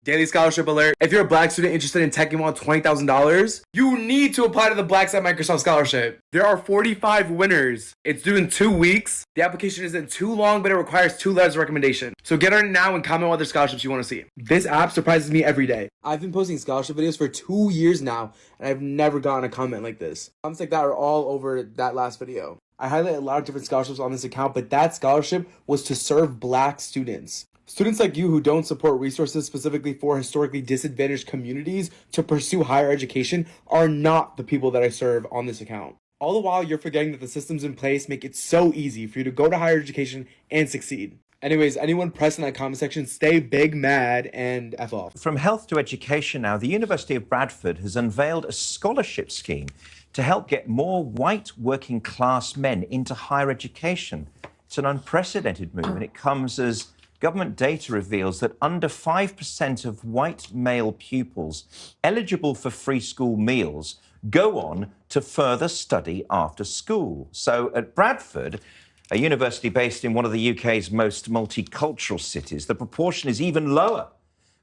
Daily scholarship alert. If you're a black student interested in taking on $20,000, you need to apply to the Black Site Microsoft Scholarship. There are 45 winners. It's due in 2 weeks. The application isn't too long, but it requires 2 letters of recommendation. So get on it now and comment what other scholarships you want to see. This app surprises me every day. I've been posting scholarship videos for 2 years now, and I've never gotten a comment like this. Comments like that are all over that last video. I highlight a lot of different scholarships on this account, but that scholarship was to serve black students. Students like you who don't support resources specifically for historically disadvantaged communities to pursue higher education are not the people that I serve on this account. All the while, you're forgetting that the systems in place make it so easy for you to go to higher education and succeed. Anyways, anyone pressed in that comment section, stay big mad and F off. From health to education now, the University of Bradford has unveiled a scholarship scheme to help get more white working class men into higher education. It's an unprecedented move, and it comes as government data reveals that under 5% of white male pupils eligible for free school meals go on to further study after school. So at Bradford, a university based in one of the UK's most multicultural cities, the proportion is even lower,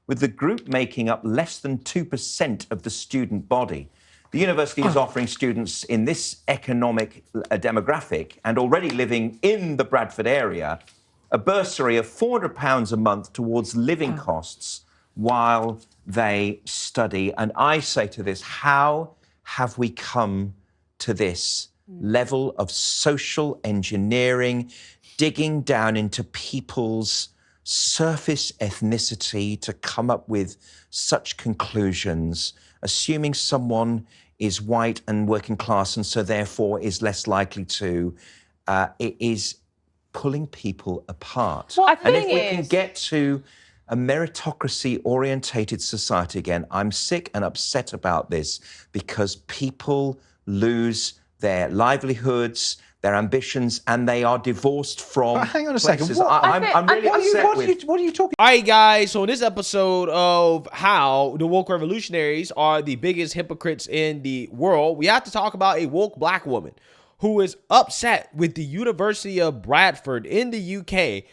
with the group making up less than 2% of the student body. The university is offering students in this economic demographic and already living in the Bradford area a bursary of £400 a month towards living costs while they study. And I say to this, how have we come to this level of social engineering, digging down into people's surface ethnicity to come up with such conclusions, assuming someone is white and working class and so therefore is less likely to, it is pulling people apart. Well, and if we can get to a meritocracy-orientated society again, I'm sick and upset about this because people lose their livelihoods, their ambitions, and they are divorced from But hang on a places. second. I'm really upset What are you talking? All right, guys. So in this episode of how the woke revolutionaries are the biggest hypocrites in the world, we have to talk about a woke black woman who is upset with the University of Bradford in the UK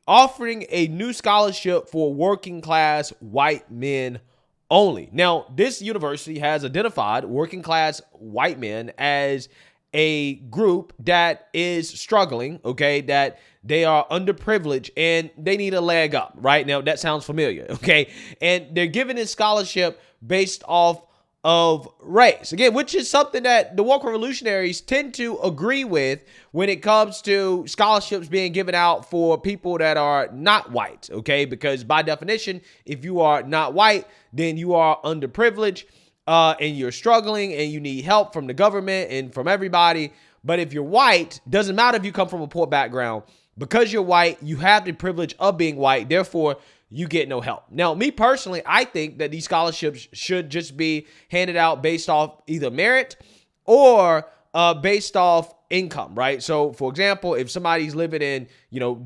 offering a new scholarship for working class white men only. Now, this university has identified working class white men as a group that is struggling, okay, that they are underprivileged and they need a leg up, right? Now, that sounds familiar, okay? And they're giving this scholarship based off of race, again, which is something that the woke revolutionaries tend to agree with when it comes to scholarships being given out for people that are not white, okay? Because by definition, if you are not white, then you are underprivileged and you're struggling and you need help from the government and from everybody. But if you're white, doesn't matter if you come from a poor background, because you're white, you have the privilege of being white, therefore you get no help. Now, me personally, I think that these scholarships should just be handed out based off either merit or based off income, right? So, for example, if somebody's living in,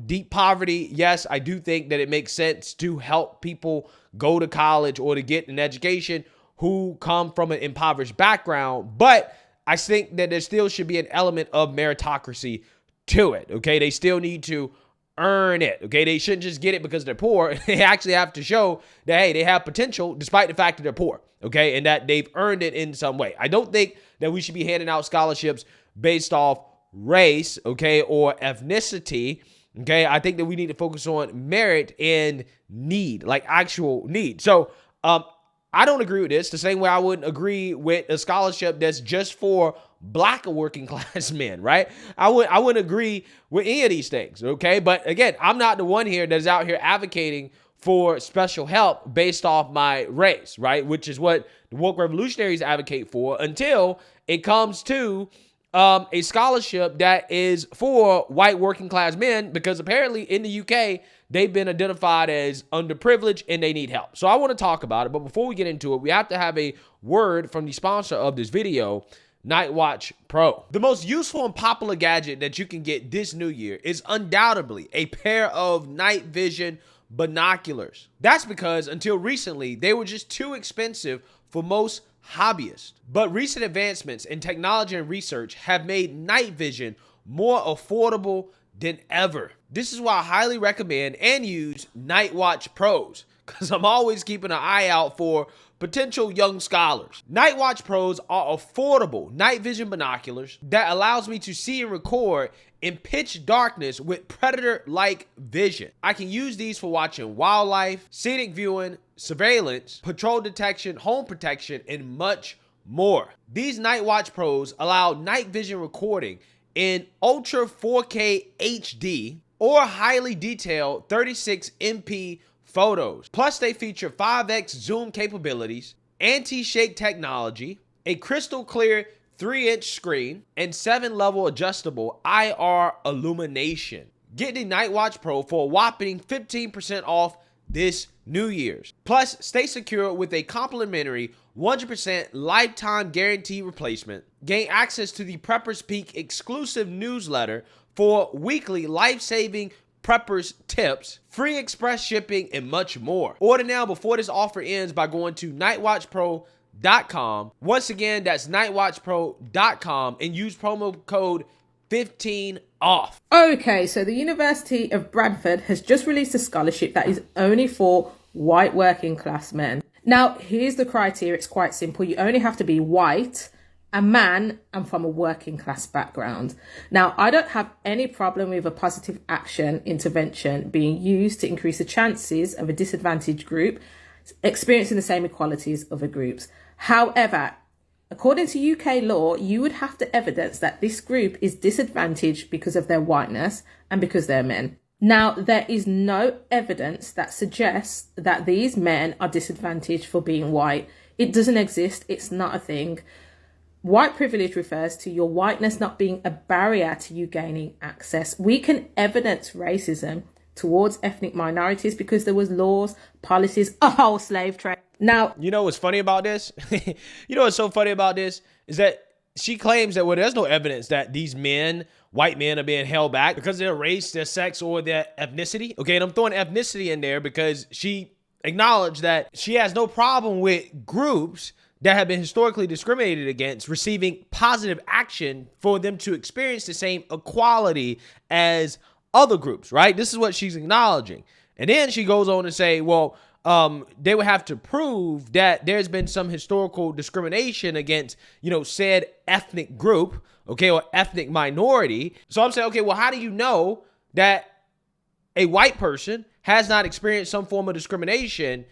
deep poverty, yes, I do think that it makes sense to help people go to college or to get an education who come from an impoverished background. But I think that there still should be an element of meritocracy to it, okay? They still need to earn it, okay? They shouldn't just get it because they're poor. They actually have to show that, hey, they have potential despite the fact that they're poor, okay? And that they've earned it in some way. I don't think that we should be handing out scholarships based off race, okay, or ethnicity, okay? I think that we need to focus on merit and need, like actual need. So, I don't agree with this the same way I wouldn't agree with a scholarship that's just for black working class men, right? I wouldn't agree with any of these things, okay? But again, I'm not the one here that's out here advocating for special help based off my race, right? Which is what the woke revolutionaries advocate for until it comes to a scholarship that is for white working class men, because apparently in the UK, they've been identified as underprivileged and they need help. So I want to talk about it. But before we get into it, we have to have a word from the sponsor of this video, Night Watch Pro. The most useful and popular gadget that you can get this new year is undoubtedly a pair of night vision binoculars. That's because until recently, they were just too expensive for most hobbyists. But recent advancements in technology and research have made night vision more affordable than ever. This is why I highly recommend and use Night Watch Pros. because I'm always keeping an eye out for potential young scholars. Night Watch Pros are affordable night vision binoculars that allows me to see and record in pitch darkness with Predator-Like vision. I can use these for watching wildlife, scenic viewing, surveillance, patrol detection, home protection, and much more. These Night Watch Pros allow night vision recording in Ultra 4K HD or highly detailed 36 MP photos. Plus, they feature 5x zoom capabilities, anti-shake technology, a crystal clear 3-inch screen, and 7-level adjustable IR illumination. Get the Night Watch Pro for a whopping 15% off this New Year's. Plus, stay secure with a complimentary 100% lifetime guarantee replacement. Gain access to the Preppers Peak exclusive newsletter for weekly life-saving preppers tips, free express shipping, and much more. Order now before this offer ends by going to nightwatchpro.com. Once again, that's nightwatchpro.com and use promo code 15OFF. Okay, so the University of Bradford has just released a scholarship that is only for white working class men. Now, here's the criteria. It's quite simple. You only have to be white, a man, and from a working class background. Now, I don't have any problem with a positive action intervention being used to increase the chances of a disadvantaged group experiencing the same equalities as other groups. However, according to UK law, you would have to evidence that this group is disadvantaged because of their whiteness and because they're men. Now, there is no evidence that suggests that these men are disadvantaged for being white. It doesn't exist. It's not a thing. White privilege refers to your whiteness not being a barrier to you gaining access. We can evidence racism towards ethnic minorities because there was laws, policies, a whole slave trade. Now, you know what's funny about this? You know what's so funny about this is that she claims that, well, there's no evidence that these men, white men, are being held back because of their race, their sex, or their ethnicity. Okay, and I'm throwing ethnicity in there because she acknowledged that she has no problem with groups that have been historically discriminated against receiving positive action for them to experience the same equality as other groups, right? This is what she's acknowledging. And then she goes on to say, well, they would have to prove that there's been some historical discrimination against, said ethnic group, okay, or ethnic minority. So I'm saying, okay, well, how do you know that a white person has not experienced some form of discrimination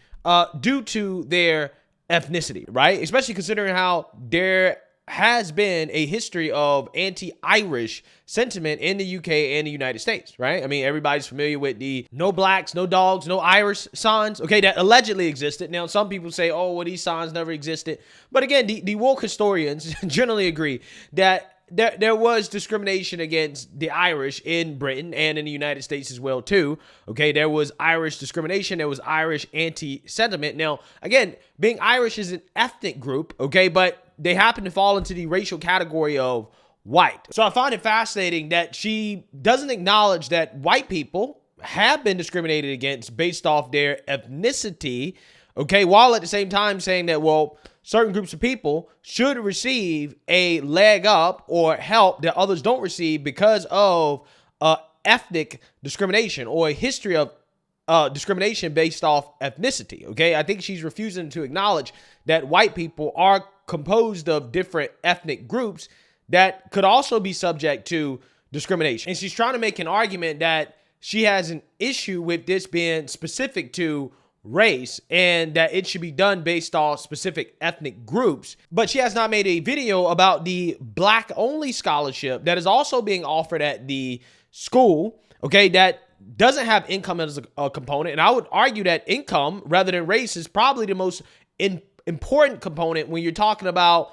due to their ethnicity, right? Especially considering how there has been a history of anti-Irish sentiment in the UK and the United States, right? I mean, everybody's familiar with the no blacks, no dogs, no Irish signs, okay, that allegedly existed. Now, some people say, oh, well, these signs never existed. But again, the woke historians generally agree that there was discrimination against the Irish in Britain and in the United States as well, too. Okay, there was Irish discrimination. There was Irish anti-sentiment. Now, again, being Irish is an ethnic group, okay, but they happen to fall into the racial category of white. So I find it fascinating that she doesn't acknowledge that white people have been discriminated against based off their ethnicity, okay, while at the same time saying that, well, certain groups of people should receive a leg up or help that others don't receive because of ethnic discrimination or a history of discrimination based off ethnicity, okay? I think she's refusing to acknowledge that white people are composed of different ethnic groups that could also be subject to discrimination. And she's trying to make an argument that she has an issue with this being specific to race and that it should be done based off specific ethnic groups. But she has not made a video about the black only scholarship that is also being offered at the school, okay, that doesn't have income as a component. And I would argue that income rather than race is probably the most important component when you're talking about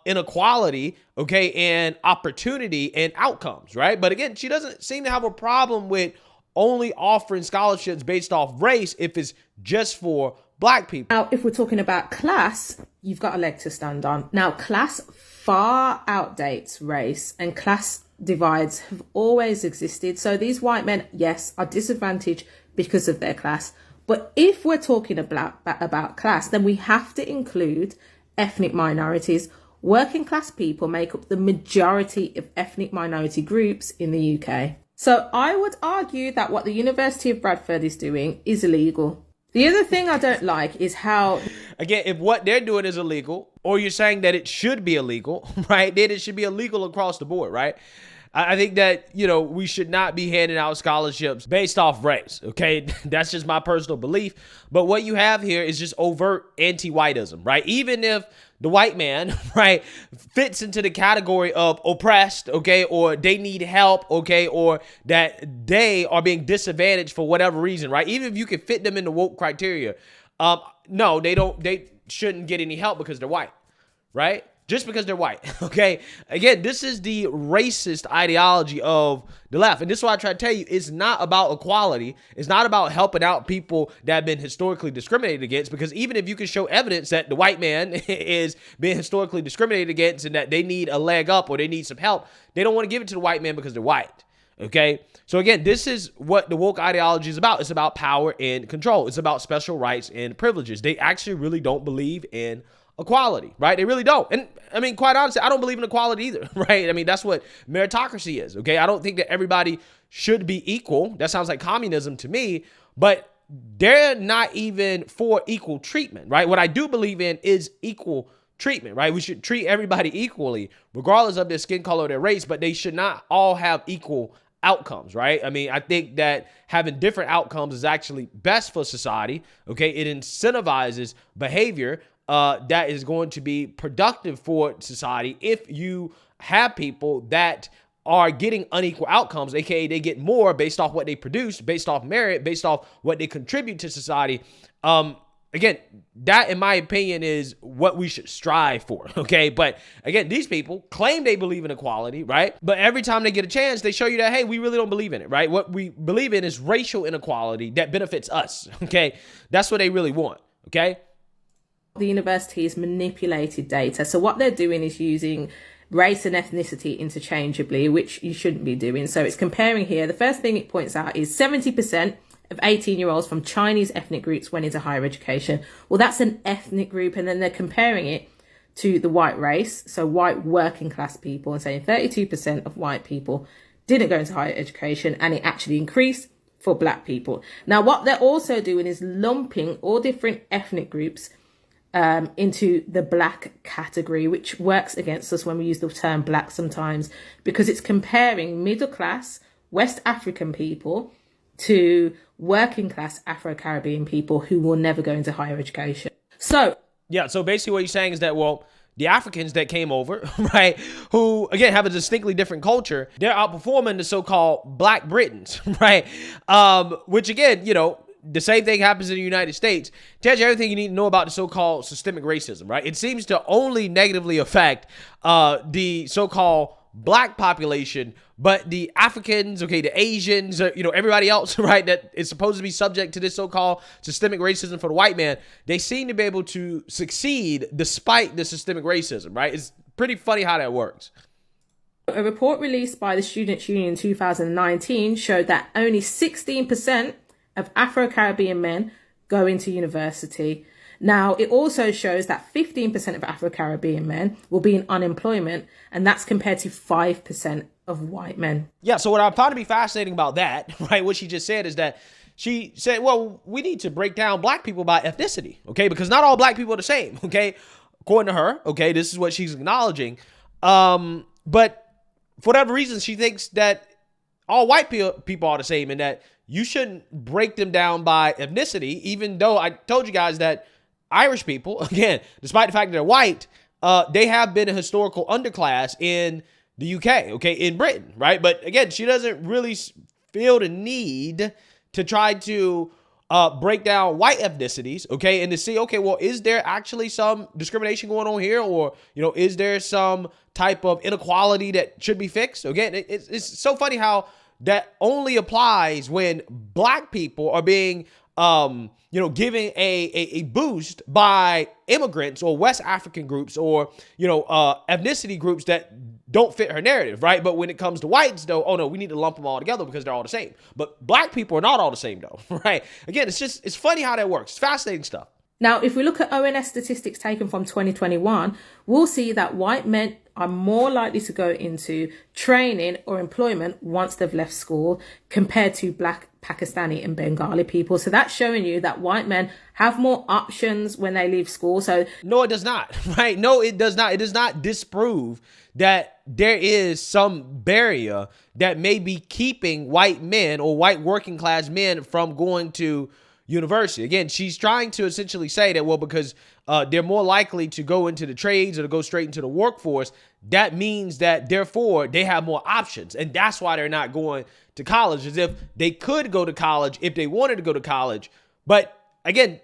inequality, okay, and opportunity and outcomes, right? But again, she doesn't seem to have a problem with only offering scholarships based off race if it's just for black people. Now, if we're talking about class, you've got a leg to stand on. Now, class far outdates race, and class divides have always existed. So these white men, yes, are disadvantaged because of their class. But if we're talking about class, then we have to include ethnic minorities. Working class people make up the majority of ethnic minority groups in the UK. So I would argue that what the University of Bradford is doing is illegal. The other thing I don't like is how, Again, if what they're doing is illegal, or you're saying that it should be illegal, right, then it should be illegal across the board, right? I think that, we should not be handing out scholarships based off race, okay? That's just my personal belief. But what you have here is just overt anti-whiteism, right? Even if the white man, right, fits into the category of oppressed, okay, or they need help, okay, or that they are being disadvantaged for whatever reason, right? Even if you can fit them in the woke criteria, no, they shouldn't get any help because they're white, right? Just because they're white, okay? Again, this is the racist ideology of the left. And this is what I try to tell you. It's not about equality. It's not about helping out people that have been historically discriminated against, because even if you can show evidence that the white man is being historically discriminated against and that they need a leg up or they need some help, they don't want to give it to the white man because they're white, okay? So again, this is what the woke ideology is about. It's about power and control. It's about special rights and privileges. They actually really don't believe in equality, right? They really don't. And I mean, quite honestly, I don't believe in equality either, right? I mean, that's what meritocracy is, okay? I don't think that everybody should be equal. That sounds like communism to me, but they're not even for equal treatment, right? What I do believe in is equal treatment, right? We should treat everybody equally, regardless of their skin color or their race, but they should not all have equal outcomes, right? I mean, I think that having different outcomes is actually best for society, okay? It incentivizes behavior that is going to be productive for society if you have people that are getting unequal outcomes, aka they get more based off what they produce, based off merit, based off what they contribute to society. Again, that in my opinion is what we should strive for, okay? But again, these people claim they believe in equality, right? But every time they get a chance, they show you that, hey, we really don't believe in it, right? What we believe in is racial inequality that benefits us, okay? That's what they really want, okay? the university has manipulated data. So what they're doing is using race and ethnicity interchangeably, which you shouldn't be doing. So it's comparing here. The first thing it points out is 70% of 18-year-olds from Chinese ethnic groups went into higher education. Well, that's an ethnic group. And then they're comparing it to the white race, so white working class people, and saying 32% of white people didn't go into higher education, and it actually increased for black people. Now, what they're also doing is lumping all different ethnic groups into the black category, which works against us when we use the term black sometimes, because it's comparing middle class West African people to working class Afro-Caribbean people who will never go into higher education. So basically what you're saying is that, well, the Africans that came over, right, who, again, have a distinctly different culture, they're outperforming the so-called Black Britons, right? Which, again, you know, the same thing happens in the United States. Tells you everything you need to know about the so-called systemic racism, right? It seems to only negatively affect the so-called black population, but the Africans, okay, the Asians, you know, everybody else, right, that is supposed to be subject to this so-called systemic racism for the white man, they seem to be able to succeed despite the systemic racism, right? It's pretty funny how that works. A report released by the Students' Union in 2019 showed that only 16% of Afro-Caribbean men go into university. Now, it also shows that 15% of Afro-Caribbean men will be in unemployment, and that's compared to 5% of white men. Yeah, so what I found to be fascinating about that, right, what she just said is that she said, well, we need to break down black people by ethnicity, okay, because not all black people are the same, okay, according to her, okay, this is what she's acknowledging. But for whatever reason, she thinks that all white people are the same and that you shouldn't break them down by ethnicity, even though I told you guys that Irish people, again, despite the fact that they're white, they have been a historical underclass in the UK, okay, in Britain, right? But again, she doesn't really feel the need to try to break down white ethnicities, okay, and to see, okay, well, is there actually some discrimination going on here? Or, you know, is there some type of inequality that should be fixed? Again, it's so funny how that only applies when black people are being you know, giving a boost by immigrants or West African groups or, you know, ethnicity groups that don't fit her narrative, right? But when it comes to whites, though, oh no, we need to lump them all together because they're all the same. But black people are not all the same, though, right? Again, it's funny how that works. It's fascinating stuff. Now, if we look at ONS statistics taken from 2021, we'll see that white men are more likely to go into training or employment once they've left school compared to black, Pakistani and Bengali people. So that's showing you that white men have more options when they leave school. So no, it does not, right? No, it does not. It does not disprove that there is some barrier that may be keeping white men or white working class men from going to university. Again, she's trying to essentially say that, well, because they're more likely to go into the trades or to go straight into the workforce, that means that therefore they have more options. And that's why they're not going to college, as if they could go to college if they wanted to go to college. But again,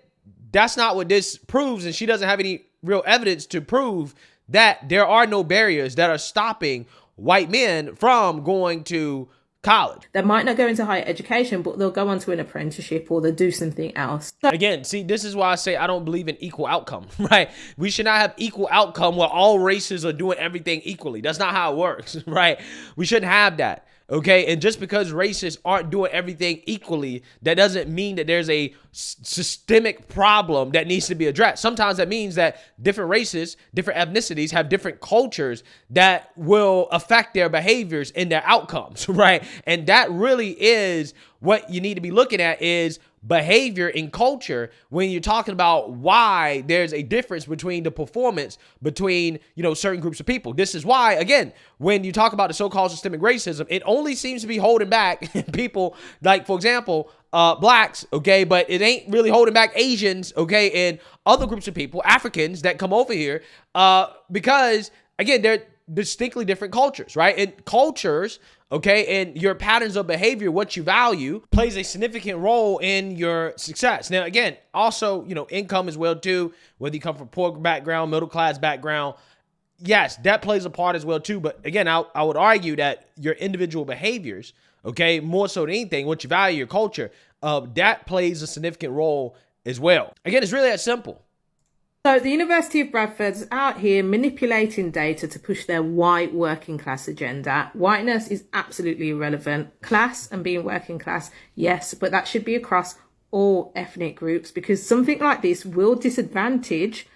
that's not what this proves. And she doesn't have any real evidence to prove that there are no barriers that are stopping white men from going to college. They might not go into higher education, but they'll go on to an apprenticeship or they'll do something else. Again, see, this is why I say I don't believe in equal outcome, right? We should not have equal outcome where all races are doing everything equally. That's not how it works, right? We shouldn't have that. Okay, and just because racists aren't doing everything equally, that doesn't mean that there's a systemic problem that needs to be addressed. Sometimes that means that different races, different ethnicities have different cultures that will affect their behaviors and their outcomes, right? And that really is what you need to be looking at, is behavior and culture when you're talking about why there's a difference between the performance between, certain groups of people. This is why, again, when you talk about the so-called systemic racism, it only seems to be holding back people like, for example, blacks, okay, but it ain't really holding back Asians, okay, and other groups of people, Africans that come over here, because, again, they're distinctly different cultures, right? And cultures, okay, and your patterns of behavior, what you value, plays a significant role in your success. Now, again, also, income as well, too, whether you come from poor background, middle class background, yes, that plays a part as well, too. But again, I would argue that your individual behaviors, okay, more so than anything, what you value, your culture, that plays a significant role as well. Again, it's really that simple. So the University of Bradford's out here manipulating data to push their white working class agenda. Whiteness is absolutely irrelevant. Class and being working class, yes, but that should be across all ethnic groups, because something like this will disadvantage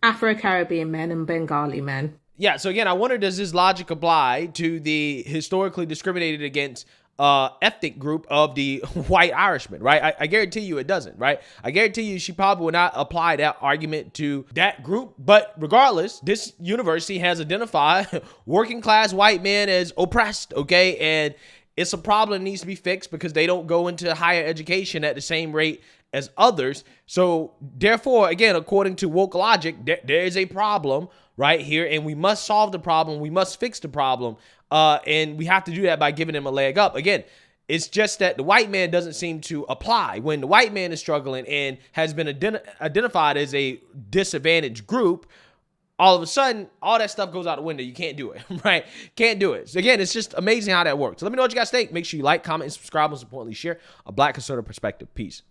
Afro-Caribbean men and Bengali men. Yeah, so again, I wonder, does this logic apply to the historically discriminated against ethnic group of the white Irishmen, right? I guarantee you it doesn't, right? I guarantee you she probably will not apply that argument to that group. But regardless, this university has identified working class white men as oppressed, okay? And it's a problem that needs to be fixed because they don't go into higher education at the same rate as others. So therefore, again, according to woke logic, there is a problem right here, and we must solve the problem. We must fix the problem. And we have to do that by giving them a leg up. Again, it's just that the white man doesn't seem to apply. When the white man is struggling and has been identified as a disadvantaged group, all of a sudden, all that stuff goes out the window. You can't do it, right? Can't do it. So again, it's just amazing how that works. So let me know what you guys think. Make sure you like, comment, and subscribe. Most importantly, share a Black conservative perspective. Peace.